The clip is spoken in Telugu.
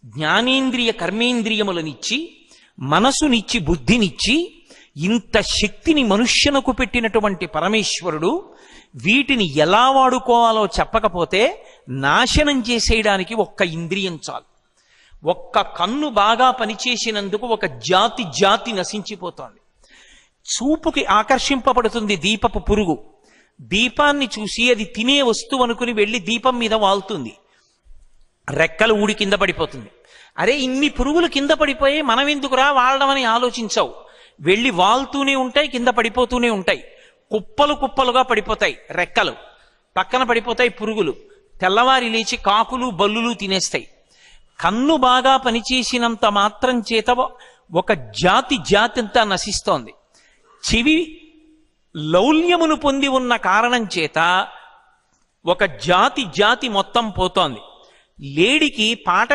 జ్ఞానేంద్రియ కర్మేంద్రియములనిచ్చి మనసునిచ్చి బుద్ధినిచ్చి ఇంత శక్తిని మనుష్యునకు పెట్టినటువంటి పరమేశ్వరుడు వీటిని ఎలా వాడుకోవాలో చెప్పకపోతే నాశనం చేసేయడానికి ఒక్క ఇంద్రియం చాలు. ఒక్క కన్ను బాగా పనిచేసినందుకు ఒక జాతి నశించిపోతోంది. చూపుకి ఆకర్షింపబడుతుంది దీపపు పురుగు. దీపాన్ని చూసి అది తినే వస్తువు అనుకుని వెళ్ళి దీపం మీద వాలుతుంది, రెక్కలు ఊడి కింద పడిపోతుంది. అరే ఇన్ని పురుగులు కింద పడిపోయి మనం ఎందుకురా వాడమని ఆలోచించవు. వెళ్ళి వాలుతూనే ఉంటాయి, కింద పడిపోతూనే ఉంటాయి. కుప్పలు కుప్పలుగా పడిపోతాయి రెక్కలు, పక్కన పడిపోతాయి పురుగులు. తెల్లవారి లేచి కాకులు బల్లులు తినేస్తాయి. కన్ను బాగా పనిచేసినంత మాత్రం చేత ఒక జాతి అంతా నశిస్తోంది. చెవి లౌల్యమును పొంది ఉన్న కారణం చేత ఒక జాతి మొత్తం పోతోంది. లేడికి పాట